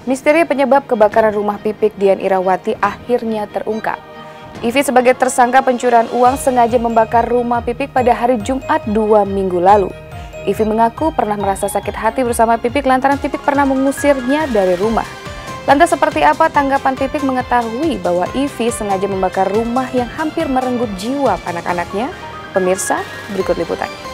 Misteri penyebab kebakaran rumah Pipik Dian Irawati akhirnya terungkap. Ivi sebagai tersangka pencurian uang sengaja membakar rumah Pipik pada hari Jumat 2 minggu lalu. Ivi mengaku pernah merasa sakit hati bersama Pipik lantaran Pipik pernah mengusirnya dari rumah. Lantas seperti apa tanggapan Pipik mengetahui bahwa Ivi sengaja membakar rumah yang hampir merenggut jiwa anak-anaknya? Pemirsa, berikut liputannya.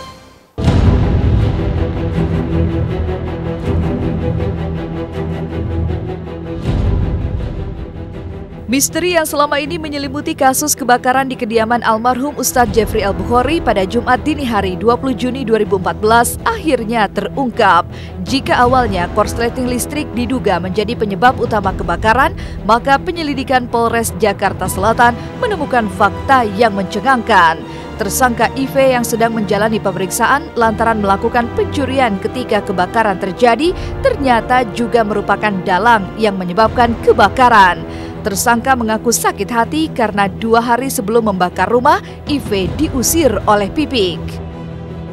Misteri yang selama ini menyelimuti kasus kebakaran di kediaman almarhum Ustadz Jeffrey Al-Bukhari pada Jumat dini hari 20 Juni 2014 akhirnya terungkap. Jika awalnya korsleting listrik diduga menjadi penyebab utama kebakaran, maka penyelidikan Polres Jakarta Selatan menemukan fakta yang mencengangkan. Tersangka IV yang sedang menjalani pemeriksaan lantaran melakukan pencurian ketika kebakaran terjadi ternyata juga merupakan dalang yang menyebabkan kebakaran. Tersangka mengaku sakit hati karena 2 hari sebelum membakar rumah, IV diusir oleh Pipik.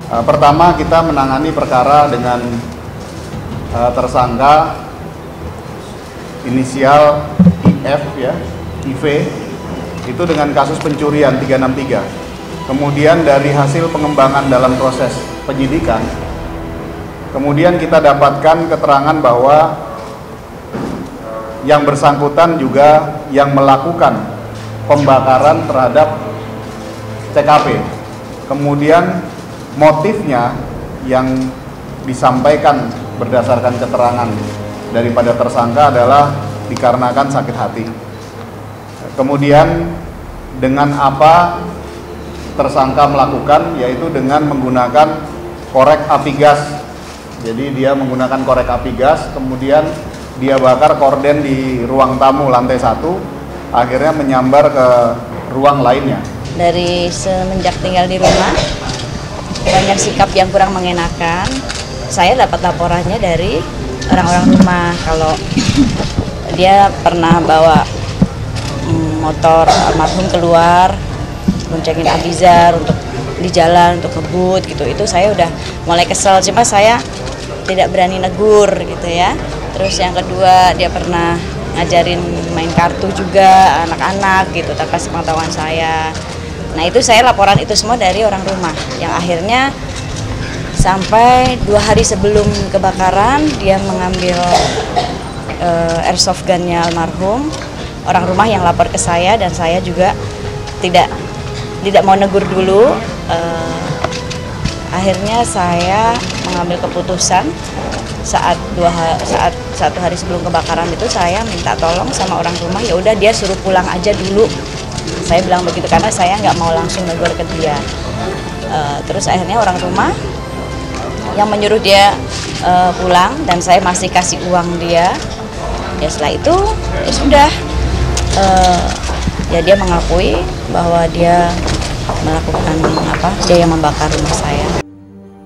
Pertama kita menangani perkara dengan tersangka inisial IF ya, IV, itu dengan kasus pencurian 363. Kemudian dari hasil pengembangan dalam proses penyidikan, kemudian kita dapatkan keterangan bahwa yang bersangkutan juga yang melakukan pembakaran terhadap TKP. Kemudian motifnya yang disampaikan berdasarkan keterangan daripada tersangka adalah dikarenakan sakit hati. Kemudian dengan apa tersangka melakukan, yaitu dengan menggunakan korek api gas. Jadi dia menggunakan korek api gas, kemudian dia bakar korden di ruang tamu lantai 1, akhirnya menyambar ke ruang lainnya. Dari semenjak tinggal di rumah, banyak sikap yang kurang mengenakan. Saya dapat laporannya dari orang-orang rumah kalau dia pernah bawa motor almarhum keluar, boncengin Abizar untuk di jalan untuk ngebut gitu. Itu saya udah mulai kesel, cuma saya tidak berani negur gitu ya. Terus yang kedua, dia pernah ngajarin main kartu juga anak-anak gitu tanpa sepengetahuan saya. Nah itu saya laporan itu semua dari orang rumah, yang akhirnya sampai 2 hari sebelum kebakaran dia mengambil airsoft gun-nya almarhum. Orang rumah yang lapor ke saya dan saya juga tidak mau negur dulu. Akhirnya saya mengambil keputusan saat 1 hari sebelum kebakaran itu saya minta tolong sama orang rumah, ya udah dia suruh pulang aja dulu. Saya bilang begitu karena saya nggak mau langsung negur ke dia. Terus akhirnya orang rumah yang menyuruh dia pulang dan saya masih kasih uang dia. Ya setelah itu ya sudah, ya dia mengakui bahwa dia melakukan dia yang membakar rumah saya.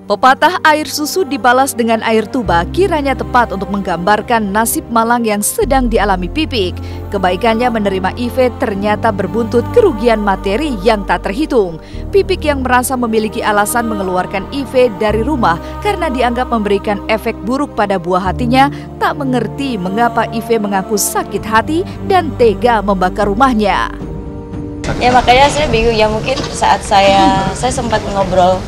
Pepatah air susu dibalas dengan air tuba kiranya tepat untuk menggambarkan nasib malang yang sedang dialami Pipik. Kebaikannya menerima IV ternyata berbuntut kerugian materi yang tak terhitung. Pipik yang merasa memiliki alasan mengeluarkan IV dari rumah karena dianggap memberikan efek buruk pada buah hatinya, tak mengerti mengapa IV mengaku sakit hati dan tega membakar rumahnya. Ya makanya saya bingung ya, mungkin saat saya sempat ngobrol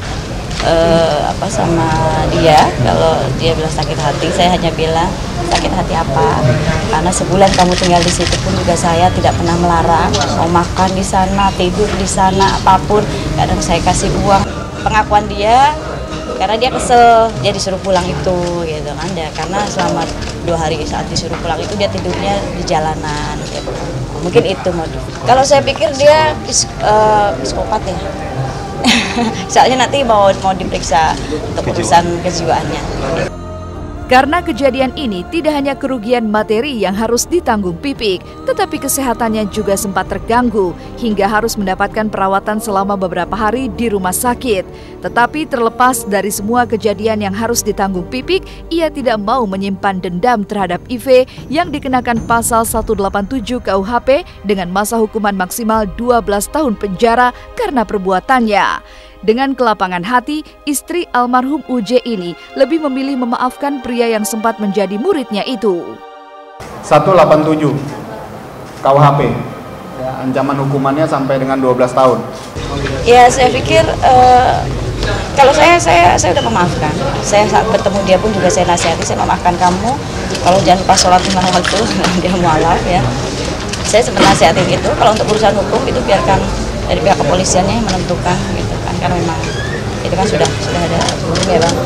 sama dia, kalau dia bilang sakit hati, saya hanya bilang sakit hati apa? Karena sebulan kamu tinggal di situ pun juga saya tidak pernah melarang, mau makan di sana, tidur di sana, apapun, kadang saya kasih uang. Pengakuan dia, karena dia kesel, dia disuruh pulang itu, gitu kan? Ya, karena selama 2 hari saat disuruh pulang itu dia tidurnya di jalanan. Gitu. Mungkin itu modus. Kalau saya pikir dia psikopat ya. Soalnya nanti mau diperiksa untuk urusan kejiwaannya. Karena kejadian ini tidak hanya kerugian materi yang harus ditanggung Pipik, tetapi kesehatannya juga sempat terganggu hingga harus mendapatkan perawatan selama beberapa hari di rumah sakit. Tetapi terlepas dari semua kejadian yang harus ditanggung Pipik, ia tidak mau menyimpan dendam terhadap IV yang dikenakan pasal 187 KUHP dengan masa hukuman maksimal 12 tahun penjara karena perbuatannya. Dengan kelapangan hati, istri almarhum UJ ini lebih memilih memaafkan pria yang sempat menjadi muridnya itu. 187 KUHP. Ya, ancaman hukumannya sampai dengan 12 tahun. Ya, saya pikir kalau saya udah memaafkan. Saya saat bertemu dia pun juga saya nasihati, saya memaafkan kamu. Kalau jangan lupa sholat 5 waktu, dia mualaf ya. Saya sempat nasihatin itu. Kalau untuk urusan hukum itu biarkan dari pihak kepolisiannya yang menentukan gitu kan. Karena memang itu kan sudah ada hukum ya Bang.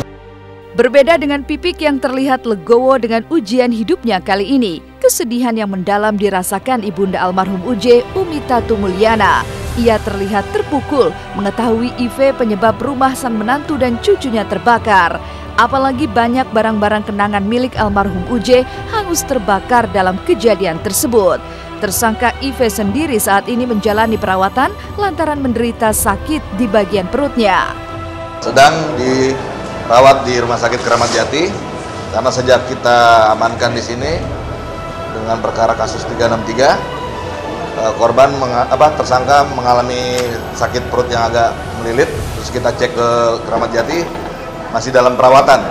Berbeda dengan Pipik yang terlihat legowo dengan ujian hidupnya kali ini, kesedihan yang mendalam dirasakan ibunda almarhum UJ, Umitatu Mulyana. Ia terlihat terpukul mengetahui IV penyebab rumah sang menantu dan cucunya terbakar. Apalagi banyak barang-barang kenangan milik almarhum UJ hangus terbakar dalam kejadian tersebut. Tersangka IV sendiri saat ini menjalani perawatan lantaran menderita sakit di bagian perutnya. Sedang dirawat di Rumah Sakit Keramat Jati karena sejak kita amankan di sini dengan perkara kasus 363, tersangka mengalami sakit perut yang agak melilit, terus kita cek ke Keramat Jati masih dalam perawatan.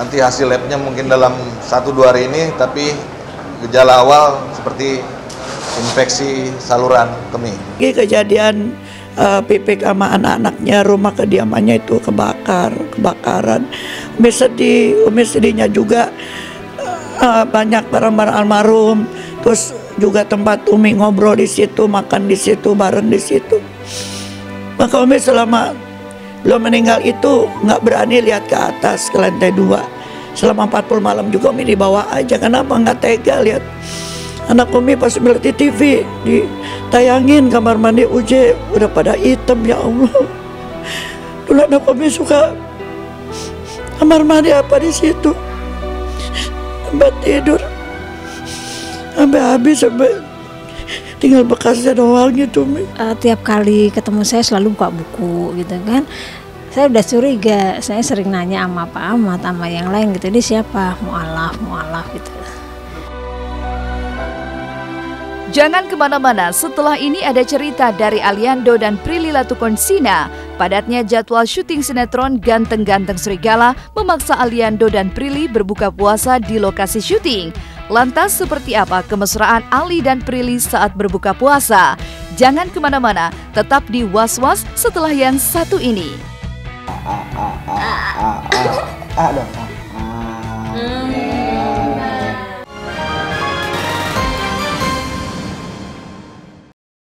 Nanti hasil labnya mungkin dalam 1-2 hari ini, tapi gejala awal seperti infeksi saluran kemih. Kejadian Pipik sama anak-anaknya, rumah kediamannya itu kebakaran. Umi sedihnya juga, banyak barang-barang almarhum, terus juga tempat Umi ngobrol di situ, makan di situ, bareng di situ. Maka Umi selama belum meninggal itu nggak berani lihat ke atas, ke lantai 2. Selama 40 malam juga Umi dibawa aja. Kenapa nggak tega lihat anak Umi pas melihat di TV, ditayangin kamar mandi UJ udah pada hitam, ya Allah. Dulu anak Umi suka kamar mandi apa di situ, sampai tidur, sampai habis, sampai tinggal bekasnya doang gitu. Tiap kali ketemu saya selalu buka buku gitu kan. Saya udah curiga, saya sering nanya sama Pak Ahmad, sama yang lain gitu, ini siapa? Mualaf gitu. Jangan kemana-mana, setelah ini ada cerita dari Aliando dan Prilly Latukonsina. Padatnya jadwal syuting sinetron Ganteng-Ganteng Serigala memaksa Aliando dan Prilly berbuka puasa di lokasi syuting. Lantas seperti apa kemesraan Ali dan Prilly saat berbuka puasa? Jangan kemana-mana, tetap di Was-Was setelah yang satu ini.